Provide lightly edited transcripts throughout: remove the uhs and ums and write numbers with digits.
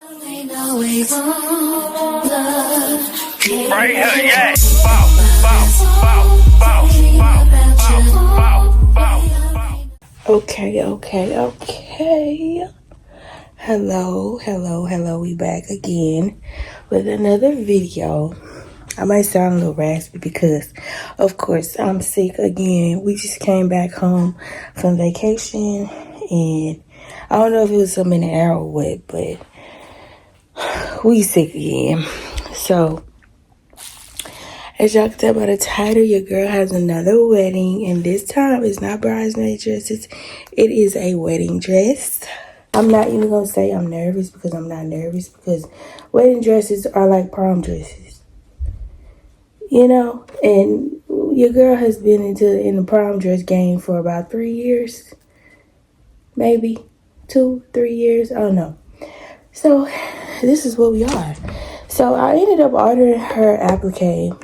Right here, yeah. Bow, bow, bow, bow, bow, bow, bow, bow. Okay. Hello. We back again with another video. I might sound a little raspy because, of course, I'm sick again. We just came back home from vacation, and I don't know if it was something in the air or what, but we sick again. So, as y'all can tell by the title, your girl has another wedding, and this time it's not bridesmaid dresses. It is a wedding dress. I'm not even gonna say I'm nervous because I'm not nervous, because wedding dresses are like prom dresses, you know. And your girl has been in the prom dress game for about 3 years, maybe 2-3 years. I don't know. So this is what we are. So I ended up ordering her applique.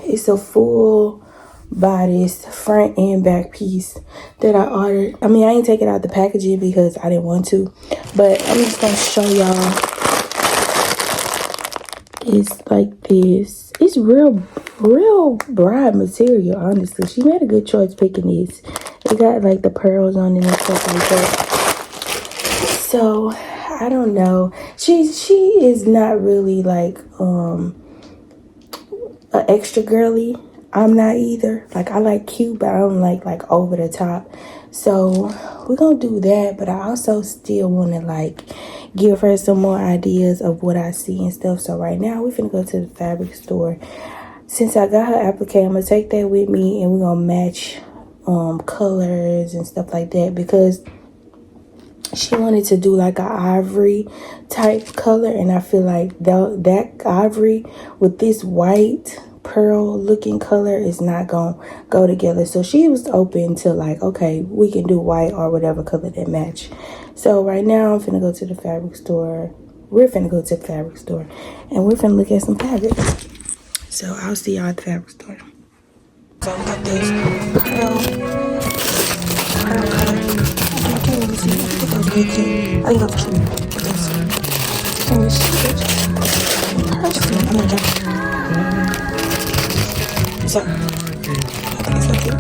It's a full bodice front and back piece that I ordered. I mean, I ain't take it out the packaging because I didn't want to, but I'm just gonna show y'all. It's like this. It's real bride material, honestly. She made a good choice picking this. It got like the pearls on it and stuff like that. So I don't know. She is not really like a extra girly. I'm not either. Like, I like cute, but I don't like over the top. So we're gonna do that, but I also still want to like give her some more ideas of what I see and stuff. So right now we're gonna go to the fabric store. Since I got her applique, I'm gonna take that with me, and we're gonna match colors and stuff like that, because she wanted to do like an ivory type color, and I feel like that ivory with this white pearl looking color is not gonna go together. So she was open to like, okay, we can do white or whatever color that match. So right now I'm finna go to the fabric store. We're finna go to the fabric store, and we're finna look at some fabrics. So I'll see y'all at the fabric store. So we got this pearl color. I can't really see. I think that was really cute. I think that was cute. With this. And this person. I'm gonna get. So, I think it's so cute.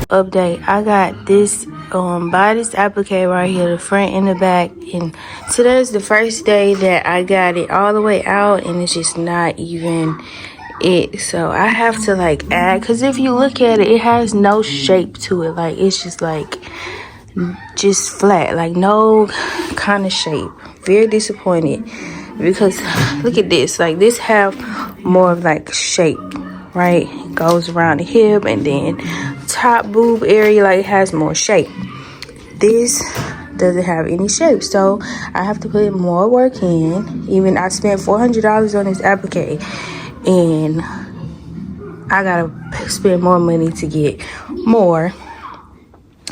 Update, I got this bodice applique right here, the front and the back, and today's the first day that I got it all the way out, and it's just not even it. So I have to like add, because if you look at it, it has no shape to it. Like, it's just like just flat, like no kind of shape. Very disappointed, because look at this, like this have more of like shape, right? It goes around the hip, and then top boob area like has more shape. This doesn't have any shape, so I have to put more work in. Even I spent $400 on this applique, and I gotta spend more money to get more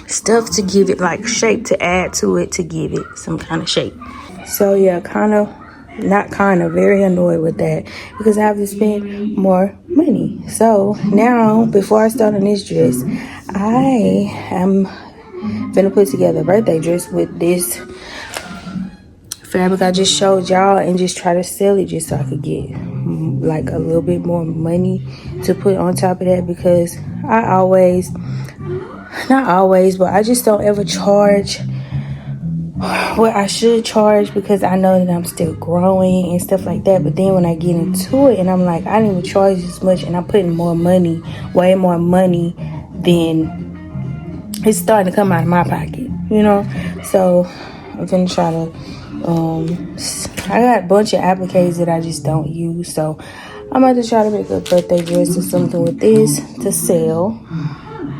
stuff to give it like shape, to add to it, to give it some kind of shape. So yeah, very annoyed with that, because I have to spend more money. So now, before I start on this dress, I am gonna put together a birthday dress with this fabric I just showed y'all, and just try to sell it just so I could get like a little bit more money to put on top of that, because not always, but I just don't ever charge what I should charge, because I know that I'm still growing and stuff like that. But then when I get into it and I'm like, I didn't even charge this much, and I'm putting more money, way more money, then it's starting to come out of my pocket, you know. So I'm gonna try to I got a bunch of appliques that I just don't use, so I'm about to try to make a birthday dress or something with this to sell,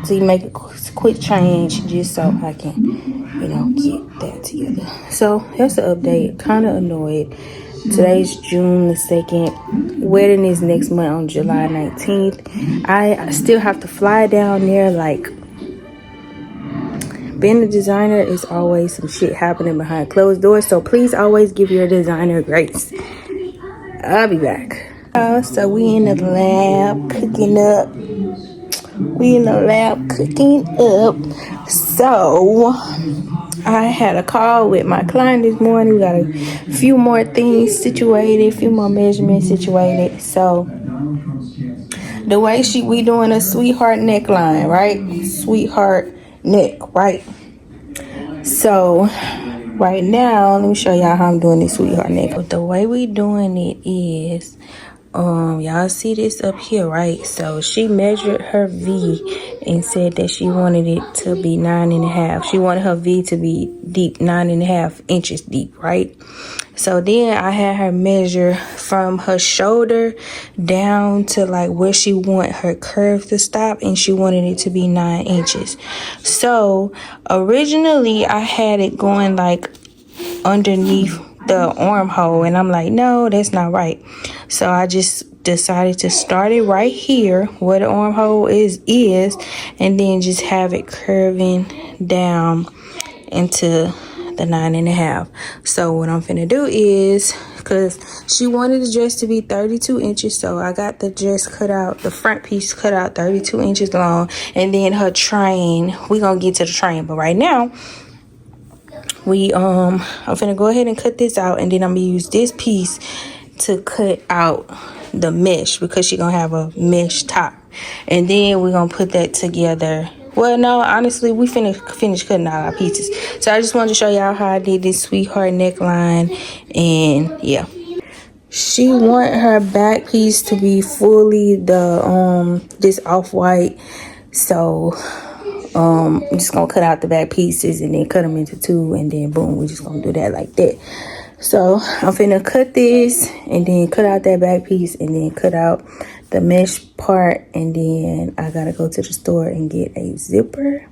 to make a quick change, just so I can, you know, get that together. So that's the update. Kind of annoyed. Today's June the 2nd. Wedding is next month on July 19th. I still have to fly down there. Like, being a designer is always some shit happening behind closed doors, so please always give your designer grace. I'll be back. So we in the lab cooking up. So I had a call with my client this morning. We got a few more things situated, a few more measurements situated. So the way we doing a sweetheart neckline, right? Sweetheart neck, right? So right now, let me show y'all how I'm doing this sweetheart neck. But the way we doing it is, y'all see this up here, right? So she measured her V and said that she wanted it to be 9.5. She wanted her V to be deep, 9.5 inches deep, right? So then I had her measure from her shoulder down to like where she want her curve to stop, and she wanted it to be 9 inches. So originally I had it going like underneath the armhole, and I'm like, no, that's not right. So I just decided to start it right here where the armhole is, and then just have it curving down into the 9.5. So what I'm finna do is, because she wanted the dress to be 32 inches, so I got the dress cut out, the front piece cut out 32 inches long, and then her train, we gonna get to the train, but right now I'm finna go ahead and cut this out, and then I'm gonna use this piece to cut out the mesh, because she gonna have a mesh top, and then we're gonna put that together. Well, no, honestly, we finish cutting out our pieces. So I just wanted to show y'all how I did this sweetheart neckline, and yeah. She want her back piece to be fully the this off-white. So I'm just gonna cut out the back pieces and then cut them into two, and then boom, we're just gonna do that like that. So I'm finna cut this and then cut out that back piece and then cut out the mesh part, and then I gotta go to the store and get a zipper,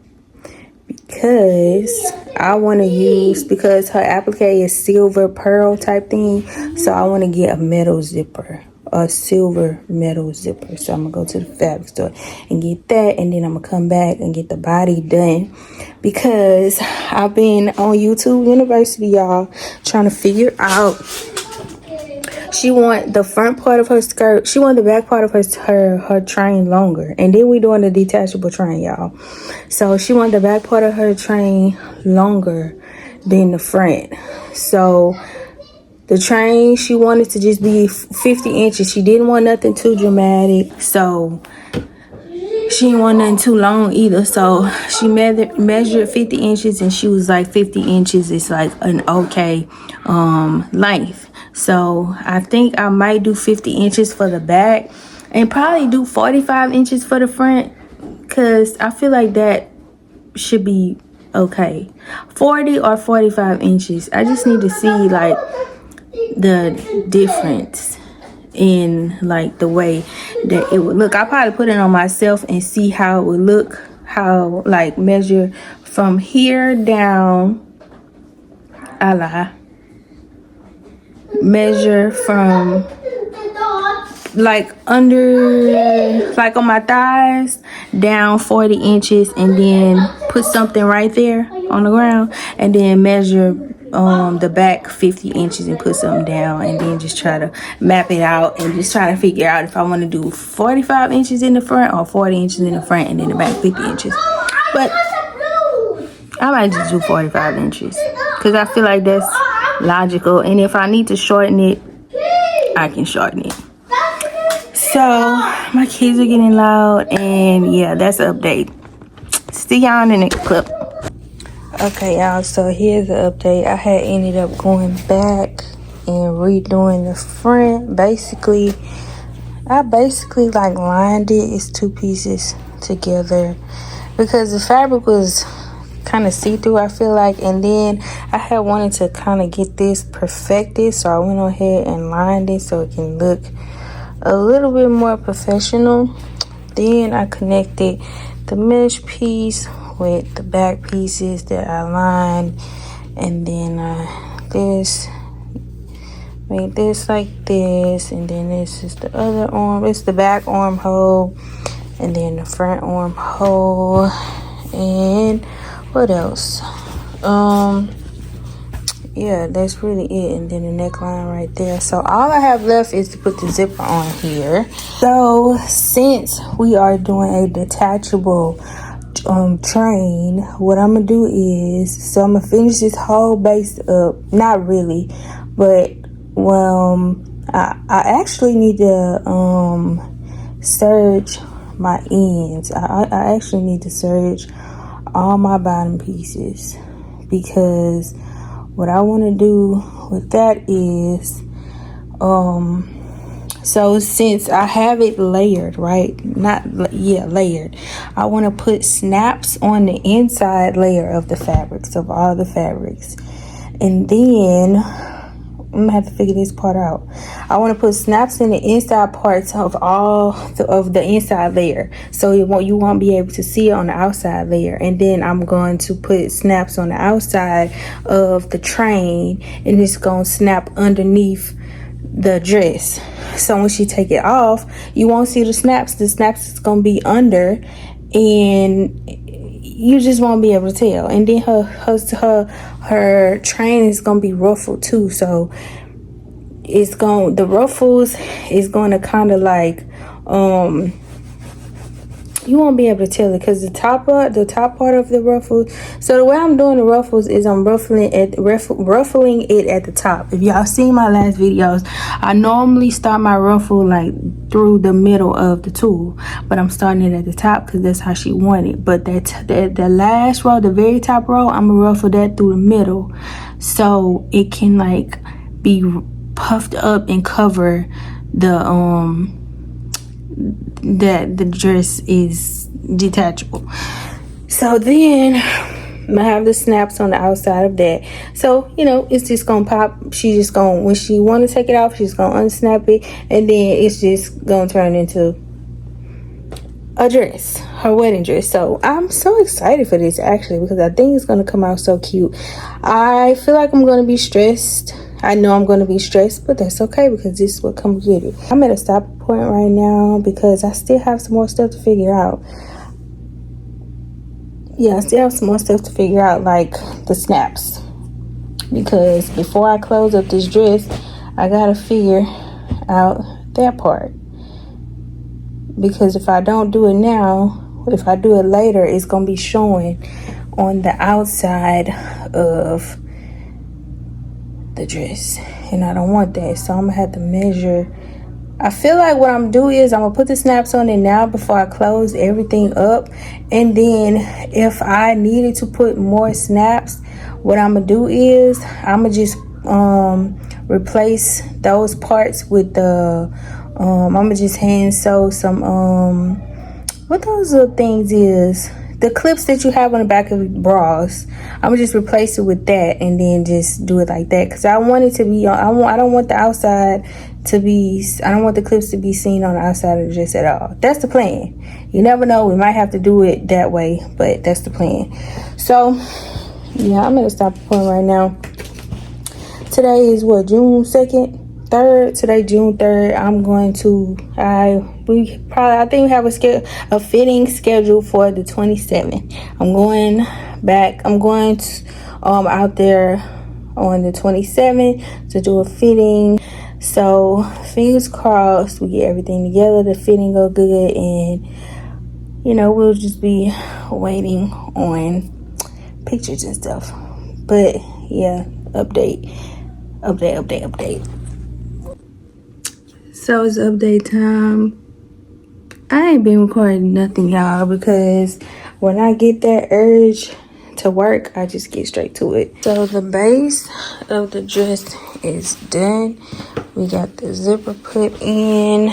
because I want to use, because her applique is silver pearl type thing, so I want to get a metal zipper, a silver metal zipper. So I'm gonna go to the fabric store and get that, and then I'm gonna come back and get the body done, because I've been on YouTube University, y'all, trying to figure out. She want the front part of her skirt, she want the back part of her train longer, and then we doing the detachable train, y'all. So she want the back part of her train longer than the front. So the train, she wanted to just be 50 inches. She didn't want nothing too dramatic, so she didn't want nothing too long either. So she measured 50 inches, and she was like, 50 inches is like an okay length. So I think I might do 50 inches for the back and probably do 45 inches for the front, because I feel like that should be okay. 40 or 45 inches. I just need to see like the difference in like the way that it would look. I'll probably put it on myself and see how it would look, how like measure from here down, measure from like under, like on my thighs down 40 inches, and then put something right there on the ground, and then measure the back 50 inches and put something down, and then just try to map it out and just try to figure out if I want to do 45 inches in the front or 40 inches in the front and then the back 50 inches. But I might just do 45 inches, because I feel like that's logical, and if I need to shorten it, I can shorten it. So my kids are getting loud, and yeah, that's an update. See y'all in the next clip. Okay, y'all, so here's the update. I had ended up going back and redoing the front. I basically like lined it. It's two pieces together, because the fabric was kind of see-through, I feel like, and then I had wanted to kind of get this perfected, so I went ahead and lined it so it can look a little bit more professional. Then I connected the mesh piece with the back pieces that I lined, and then made this like this, and then this is the other arm. It's the back armhole, and then the front armhole, and what else? yeah, that's really it. And then the neckline right there. So all I have left is to put the zipper on here. So since we are doing a detachable train, what I'm gonna do is, so I'm gonna finish this whole base up. Not really, but I actually need to serge my ends. I actually need to serge all my bottom pieces, because what I want to do with that is so since I have it layered, right? Layered. I want to put snaps on the inside layer of the fabrics, of all the fabrics. And then I'm gonna have to figure this part out. I want to put snaps in the inside parts of of the inside layer, so you won't be able to see it on the outside layer. And then I'm going to put snaps on the outside of the train, and it's gonna snap underneath the dress. So when she take it off, you won't see the snaps. The snaps is gonna be under, and you just won't be able to tell. And then her train is gonna be ruffled too, so the ruffles is gonna kind of like you won't be able to tell it, because the top part of the ruffles. So the way I'm doing the ruffles is I'm ruffling it at the top. If y'all seen my last videos, I normally start my ruffle like through the middle of the tulle, but I'm starting it at the top because that's how she wanted. But the last row, the very top row, I'm gonna ruffle that through the middle, so it can like be puffed up and cover that the dress is detachable. So then I'm gonna have the snaps on the outside of that, so it's just gonna pop. She just gonna, when she want to take it off, she's gonna unsnap it, and then it's just gonna turn into a dress, her wedding dress. So I'm so excited for this, actually, because I think it's gonna come out so cute. I feel like I'm gonna be stressed. I know I'm going to be stressed, but that's okay, because this is what comes with it. I'm at a stop point right now because I still have some more stuff to figure out. Yeah, I still have some more stuff to figure out, like the snaps. Because before I close up this dress, I got to figure out that part. Because if I don't do it now, if I do it later, it's going to be showing on the outside of the dress, and I don't want that. So I'm gonna have to measure. I feel like what I'm doing is I'm gonna put the snaps on it now before I close everything up, and then if I needed to put more snaps, what I'm gonna do is I'm gonna just replace those parts with the I'm gonna just hand sew some what those little things is, the clips that you have on the back of bras. I'm gonna just replace it with that, and then just do it like that, because I want it to be on. I don't want the outside to be, I don't want the clips to be seen on the outside of the dress at all. That's the plan. You never know, we might have to do it that way, but that's the plan. So yeah, I'm at a stop point right now. Today is what, June 2nd? 3rd. Today, June 3rd. I'm going to, I think we have a fitting schedule for the 27th. I'm going out there on the 27th to do a fitting. So fingers crossed we get everything together, the fitting go good, and we'll just be waiting on pictures and stuff. But yeah, update. So it's update time. I ain't been recording nothing, y'all, because when I get that urge to work, I just get straight to it. So the base of the dress is done. We got the zipper put in.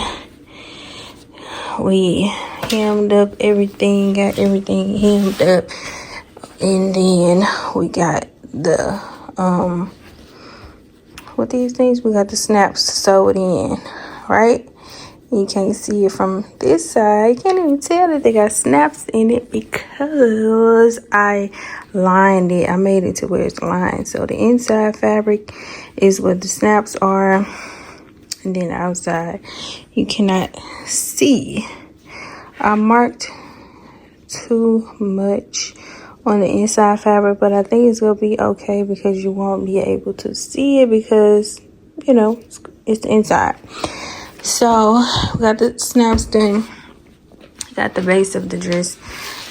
We hemmed up everything, got everything hemmed up, and then we got the what these things, we got the snaps sewed in, right? You can't see it from this side. You can't even tell that they got snaps in it because I lined it. I made it to where it's lined. So the inside fabric is where the snaps are, and then the outside you cannot see. I marked too much on the inside fabric, but I think it's gonna be okay because you won't be able to see it because, you know, it's the inside. So we got the snaps done, got the base of the dress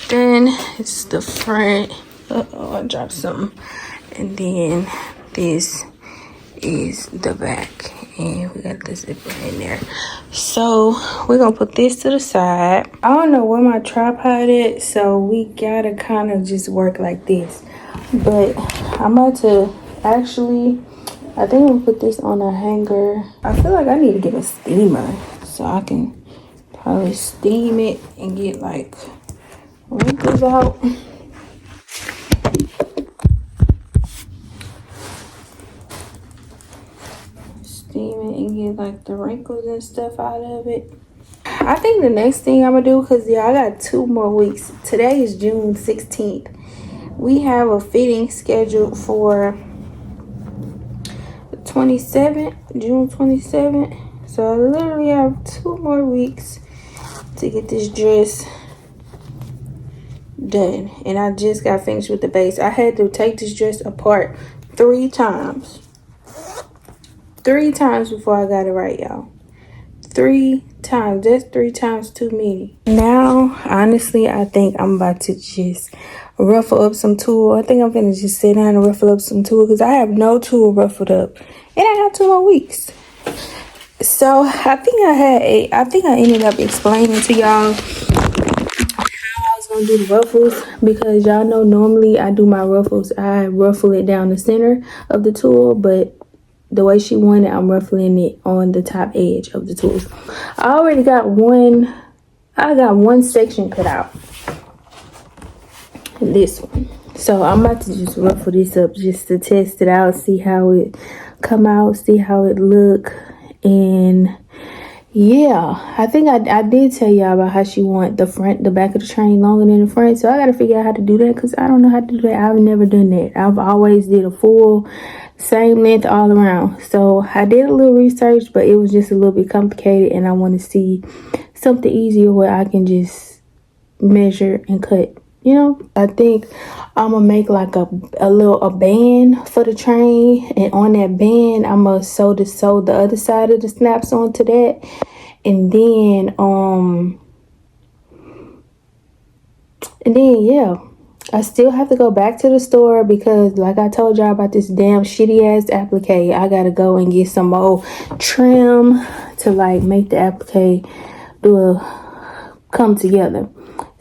done. It's the front. Uh-oh, I dropped something. And then this is the back, and we got the zipper in there. So we're gonna put this to the side. I don't know where my tripod is, so we gotta kind of just work like this. But I'm about to actually, I think I'm gonna put this on a hanger. I feel like I need to get a steamer so I can probably steam it and get like wrinkles out. Steam it and get like the wrinkles and stuff out of it. I think the next thing I'm gonna do, because yeah, I got 2 more weeks. Today is June 16th. We have a fitting scheduled for the 27th, June 27th. So I literally have 2 more weeks to get this dress done. And I just got finished with the base. I had to take this dress apart 3 times. 3 times before I got it right, y'all. 3 times. That's 3 times too many. Now, honestly, I think I'm about to just ruffle up some tulle. I think I'm gonna just sit down and ruffle up some tulle because I have no tulle ruffled up. And I got 2 more weeks. So I think I ended up explaining to y'all how I was gonna do the ruffles, because y'all know normally I do my ruffles, I ruffle it down the center of the tulle, but the way she wanted, I'm ruffling it on the top edge of the tulle. I already got one, I got one section cut out. This one. So I'm about to just ruffle this up just to test it out, see how it come out, see how it look. And yeah, I think I did tell y'all about how she want the back of the train longer than the front. So I got to figure out how to do that because I don't know how to do that. I've never done that. I've always did a full same length all around. So I did a little research, but it was just a little bit complicated, and I want to see something easier where I can just measure and cut. You know, I think I'm gonna make like a band for the train, and on that band I'm gonna sew the other side of the snaps onto that. And then yeah, I still have to go back to the store because, like I told y'all about this damn shitty ass applique, I gotta go and get some more trim to like make the applique come together.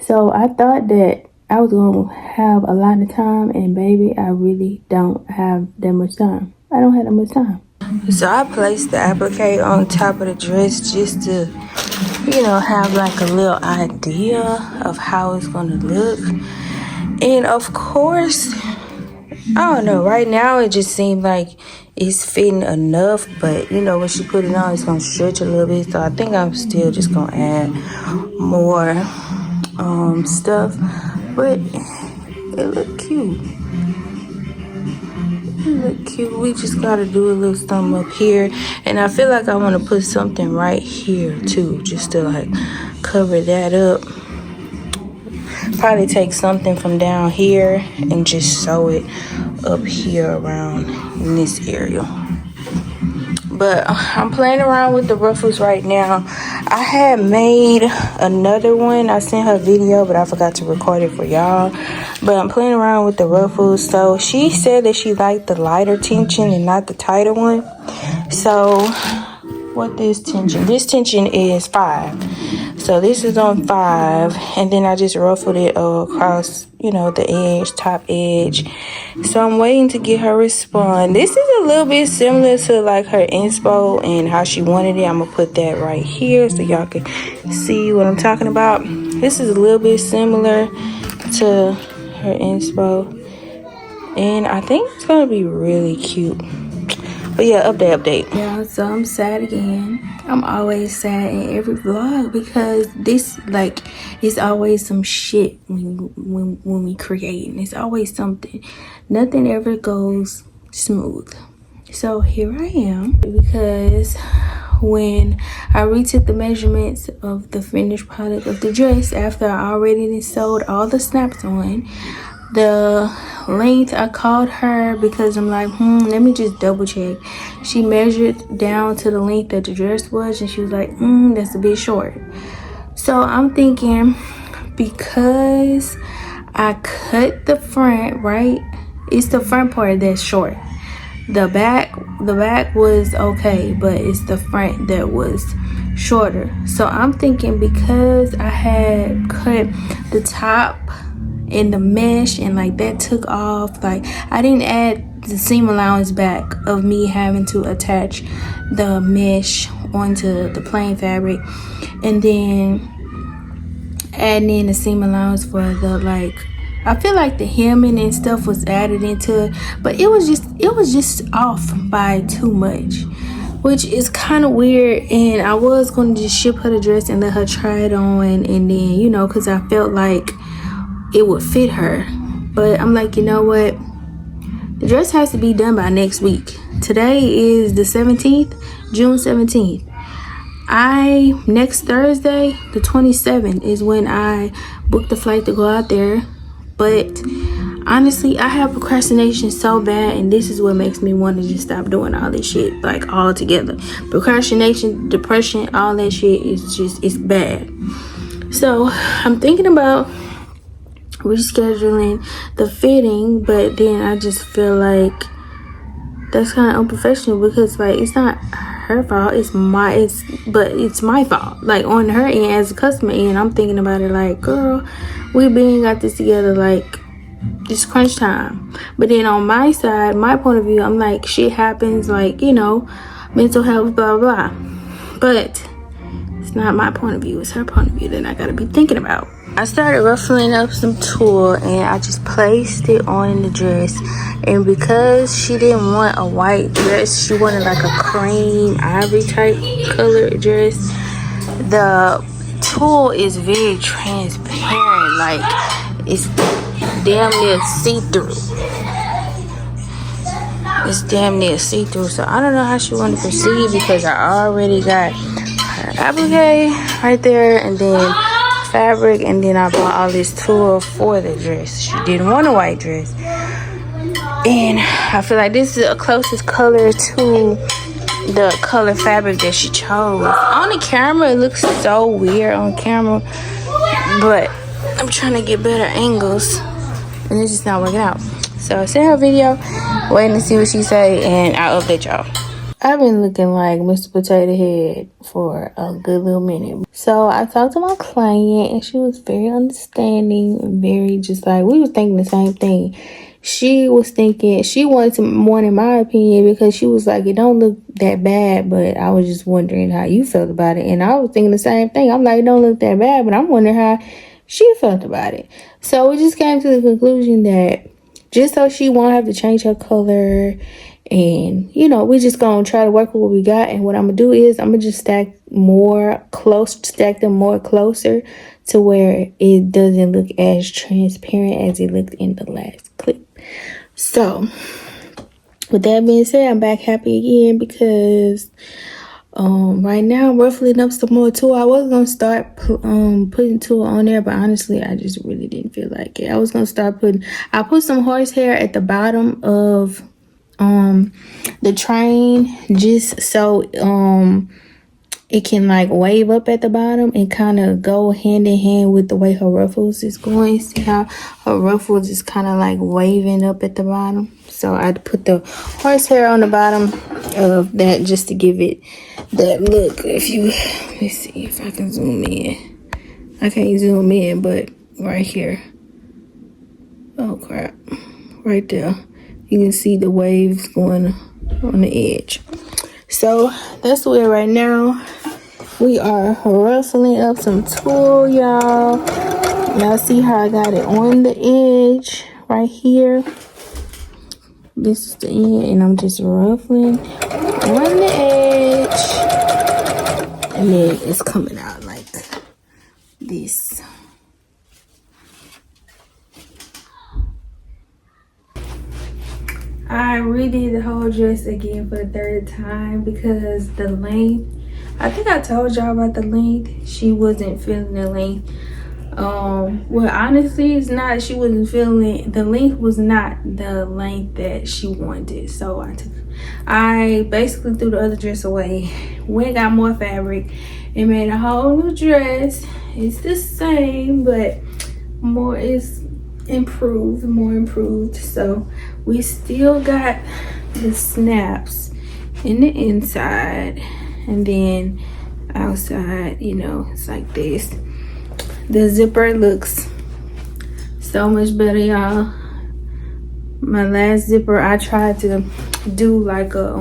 So I thought that I was gonna have a lot of time, and baby, I really don't have that much time. I don't have that much time. So I placed the applique on top of the dress just to, you know, have like a little idea of how it's gonna look. And of course, I don't know, right now it just seemed like it's fitting enough, but you know, when she put it on, it's gonna stretch a little bit. So I think I'm still just gonna add more stuff, but it look cute. We just gotta do a little something up here, and I feel like I want to put something right here too, just to like cover that up. Probably take something from down here and just sew it up here around in this area. But I'm playing around with the ruffles right now. I had made another one. I sent her a video, but I forgot to record it for y'all. But I'm playing around with the ruffles. So she said that she liked the lighter tension and not the tighter one. So what this tension? This tension is 5. So this is on 5, and then I just ruffled it across, you know, the edge, top edge. So I'm waiting to get her respond. This is a little bit similar to like her inspo and how she wanted it. I'm gonna put that right here so y'all can see what I'm talking about. This is a little bit similar to her inspo, and I think it's gonna be really cute. But yeah, update. Yeah, so I'm sad again. I'm always sad in every vlog because this, like, it's always some shit when we create. And it's always something. Nothing ever goes smooth. So here I am, because when I retook the measurements of the finished product of the dress after I already sewed all the snaps on, The length, I called her because I'm like, let me just double check. She measured down to the length that the dress was, and she was like, that's a bit short. So I'm thinking, because I cut the front, right? It's the front part that's short. The back was okay, but it's the front that was shorter. So I'm thinking, because I had cut the top and the mesh and like that took off, like I didn't add the seam allowance back of me having to attach the mesh onto the plain fabric, and then adding in the seam allowance for the, like, I feel like the hemming and stuff was added into it, but it was just off by too much, which is kind of weird. And I was going to just ship her the dress and let her try it on, and then, you know, because I felt like it would fit her. But I'm like, you know what, the dress has to be done by next week. Today is the 17th, June 17th. Next Thursday, the 27th, is when I booked the flight to go out there. But honestly, I have procrastination so bad, and this is what makes me want to just stop doing all this shit, like, all together. Procrastination, depression, all that shit is just, it's bad. So I'm thinking about rescheduling the fitting, but then I just feel like that's kind of unprofessional, because like, it's not her fault, it's my fault, like, on her end as a customer. And I'm thinking about it like, girl, we been got this together, like, it's crunch time. But then on my side, my point of view, I'm like, shit happens, like, you know, mental health, blah blah blah. But it's not my point of view, it's her point of view that I gotta be thinking about. I started ruffling up some tulle, and I just placed it on the dress. And because she didn't want a white dress, she wanted like a cream ivory type color dress. The tulle is very transparent, like it's damn near see-through. It's damn near see-through. So I don't know how she wanted to proceed, because I already got her applique right there, and then fabric, and then I bought all this tulle for the dress. She didn't want a white dress, and I feel like this is the closest color to the color fabric that she chose. On the camera, it looks so weird on camera, but I'm trying to get better angles, and it's just not working out. So I sent her a video, waiting to see what she say, and I'll update y'all. I've been looking like Mr. Potato Head for a good little minute. So I talked to my client, and she was very understanding, very just like, we was thinking the same thing. She was thinking, she wanted to more in my opinion, because she was like, it don't look that bad, but I was just wondering how you felt about it. And I was thinking the same thing. I'm like, it don't look that bad, but I'm wondering how she felt about it. So we just came to the conclusion that just so she won't have to change her color, and you know, we just gonna try to work with what we got. And what I'm gonna do is I'm gonna just stack them more closer to where it doesn't look as transparent as it looked in the last clip. So with that being said, I'm back happy again, because right now I'm ruffling up some more tulle. I was gonna start putting tulle on there, but honestly, I just really didn't feel like it. I was gonna start I put some horsehair at the bottom of the train, just so it can like wave up at the bottom and kind of go hand in hand with the way her ruffles is going. See how her ruffles is kind of like waving up at the bottom? So I put the horsehair on the bottom of that just to give it that look. Let's see if I can zoom in. I can't zoom in, but right here. Oh crap. Right there. You can see the waves going on the edge. So that's where right now we are ruffling up some tulle, y'all. Y'all see how I got it on the edge right here. This is the end, and I'm just ruffling on the edge, and then it's coming out like this. I redid the whole dress again for the third time, because the length, I think I told y'all about the length. She wasn't feeling the length. Well, honestly, it's not, she wasn't feeling, the length was not the length that she wanted. So I basically threw the other dress away, went got more fabric and made a whole new dress. It's the same, but more is improved, more improved. So we still got the snaps in the inside, and then outside, you know, it's like this. The zipper looks so much better, y'all. My last zipper, I tried to do like a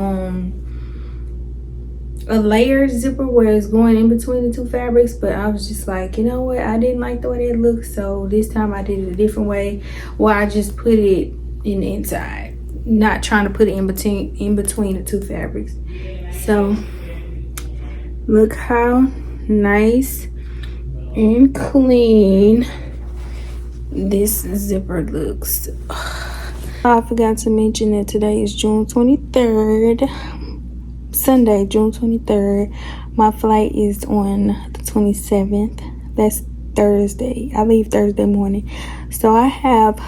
layered zipper where it's going in between the two fabrics, but I was just like, you know what, I didn't like the way that looked. So this time I did it a different way, where I just put it in the inside, not trying to put it in between the two fabrics. So look how nice and clean this zipper looks. I forgot to mention that today is June 23rd, Sunday, June 23rd. My flight is on the 27th. That's Thursday. I leave Thursday morning. So I have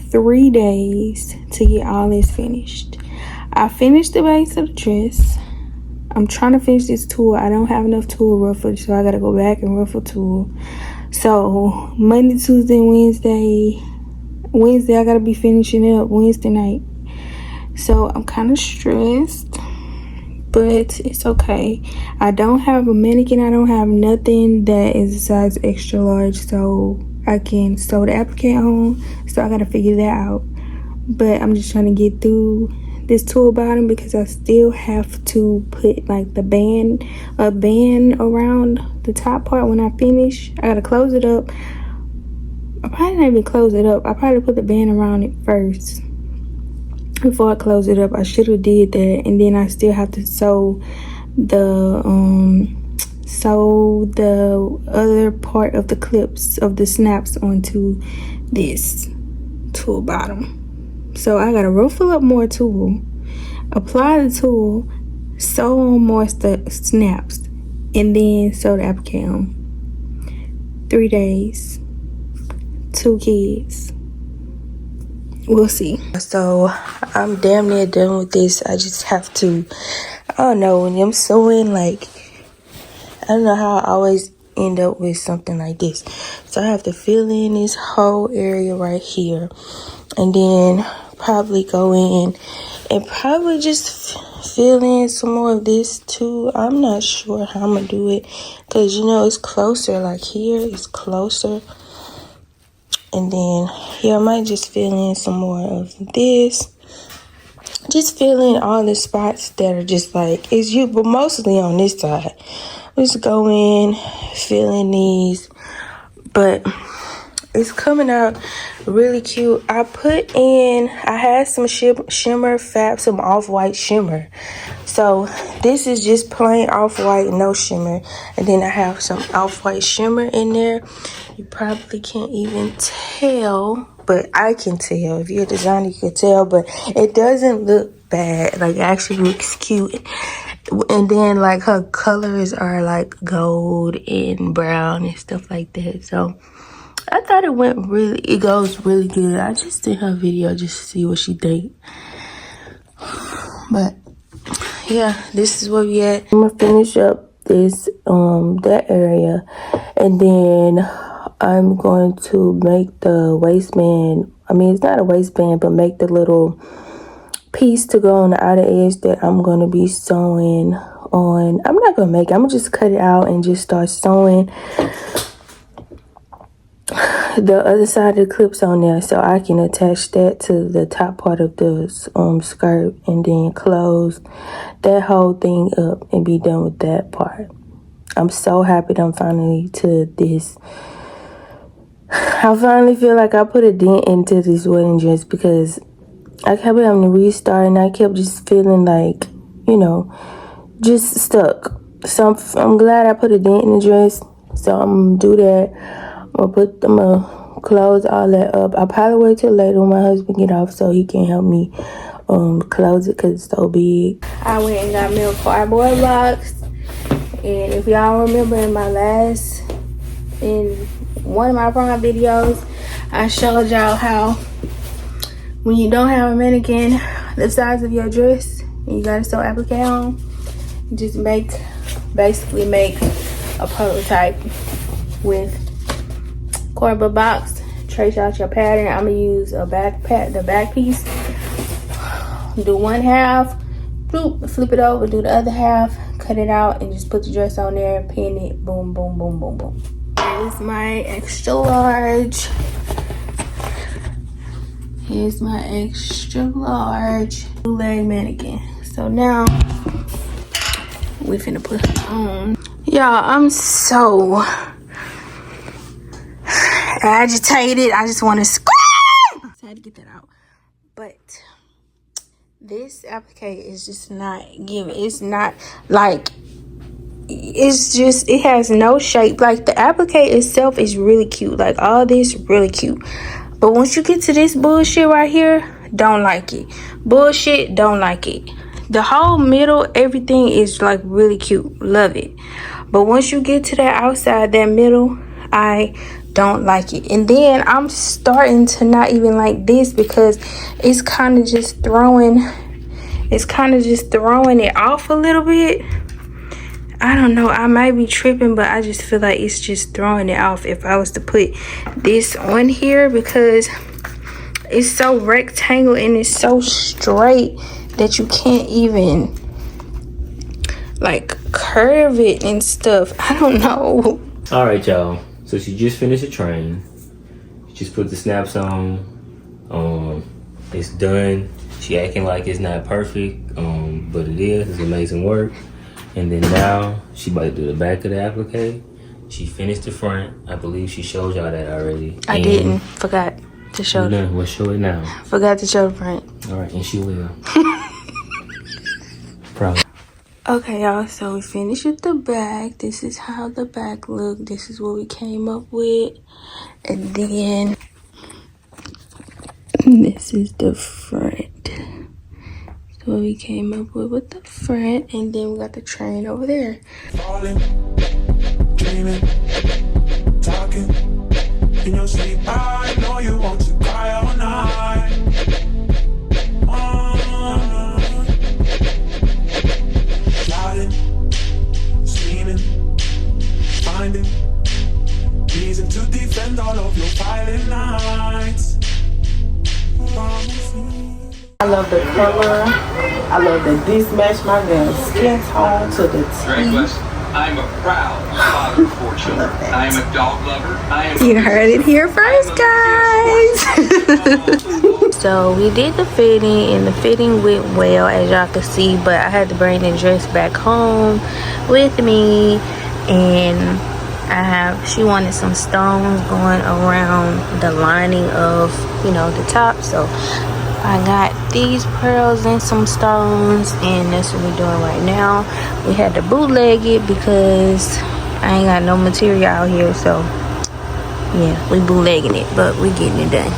3 days to get all this finished. I finished the base of the dress. I'm trying to finish this tulle. I don't have enough tulle ruffle, so I gotta go back and ruffle tulle. So Monday, Tuesday, Wednesday I gotta be finishing it up Wednesday night. So I'm kind of stressed, but it's okay. I don't have a mannequin. I don't have nothing that is a size extra large, so I can sew the applique on. So I gotta figure that out. But I'm just trying to get through this tulle bottom, because I still have to put like a band around the top part when I finish. I gotta close it up. I probably not even close it up. I probably put the band around it first before I close it up. I should have did that. And then I still have to sew the other part of the clips of the snaps onto this tulle bottom. So I gotta ruffle up more tulle, apply the tulle, sew on more snaps, and then sew the applique on. 3 days, 2 kids. We'll see. So I'm damn near done with this. I just have to, I don't know, when I'm sewing, like, I don't know how I always end up with something like this. So I have to fill in this whole area right here, and then probably go in and probably just fill in some more of this too. I'm not sure how I'm gonna do it, because you know it's closer, like here it's closer. And then yeah, I might just fill in some more of this, just fill in all the spots that are just like, it's you, but mostly on this side. Just go in, fill in these, but it's coming out really cute. I had some shimmer fab, some off-white shimmer. So this is just plain off-white, no shimmer. And then I have some off-white shimmer in there. You probably can't even tell, but I can tell. If you're a designer, you can tell, but it doesn't look bad. Like, it actually looks cute. And then like her colors are like gold and brown and stuff like that. So I thought it goes really good. I just did her video just to see what she think. But yeah, this is where we at. I'm gonna finish up this that area, and then I'm going to make the waistband. I mean, it's not a waistband, but make the little piece to go on the outer edge that I'm gonna be sewing on. I'm not gonna make it. I'm gonna just cut it out and just start sewing the other side of the clips on there, so I can attach that to the top part of the skirt, and then close that whole thing up and be done with that part. I'm so happy that I'm finally to this. I finally feel like I put a dent into this wedding dress, because I kept having to restart, and I kept just feeling like, you know, just stuck. So I'm glad I put a dent in the dress. So I'm gonna do that. I'm gonna close all that up. I'll probably wait till later when my husband get off so he can help me close it, because it's so big. I went and got me a cardboard box, and if y'all remember in one of my prom videos, I showed y'all how when you don't have a mannequin the size of your dress and you gotta sew applique on, you just basically make a prototype with cardboard box, trace out your pattern. I'm gonna use the back piece, do one half, boop, flip it over, do the other half, cut it out, and just put the dress on there, pin it, boom, boom, boom, boom, boom. Here's my extra large. Here's my extra large leg mannequin. So now we finna put it on. Y'all, I'm so agitated. I just want to scream. I had to get that out. But this applique is just not giving. It's not like, it's just, it has no shape. Like the applique itself is really cute. Like all this really cute. But once you get to this bullshit right here, don't like it. Bullshit, don't like it. The whole middle, everything is like really cute. Love it. But once you get to that outside, that middle, I don't like it. And then I'm starting to not even like this because it's kind of just throwing it off a little bit. I don't know, I might be tripping, but I just feel like it's just throwing it off if I was to put this on here, because it's so rectangle and it's so straight that you can't even like curve it and stuff. I don't know. All right, y'all, so she just finished the train. She just put the snaps on. It's done. She acting like it's not perfect, but it is. It's amazing work. And then now she about to do the back of the applique. She finished the front. I believe she showed y'all that already. I didn't. Forgot to show. We'll show it now. Forgot to show the front. All right, and she will. Probably. Okay, y'all. So we finished with the back. This is how the back looked. This is what we came up with, and then this is the front. What we came up with the front, and then we got the train over there. Falling, dreaming, talking in your sleep. I know you want to cry all night. Plotting, scheming, finding reason to defend all of your violent nights. I love the color. I love that this match my damn skin tone to the T. I'm a proud father of 4 children. I am a dog lover. You heard it here first, guys. So we did the fitting, and the fitting went well, as y'all can see, but I had to bring the dress back home with me, and she wanted some stones going around the lining of, the top. So I got these pearls and some stones, and that's what we're doing right now. We had to bootleg it because I ain't got no material out here, so yeah, we bootlegging it, but we getting it done.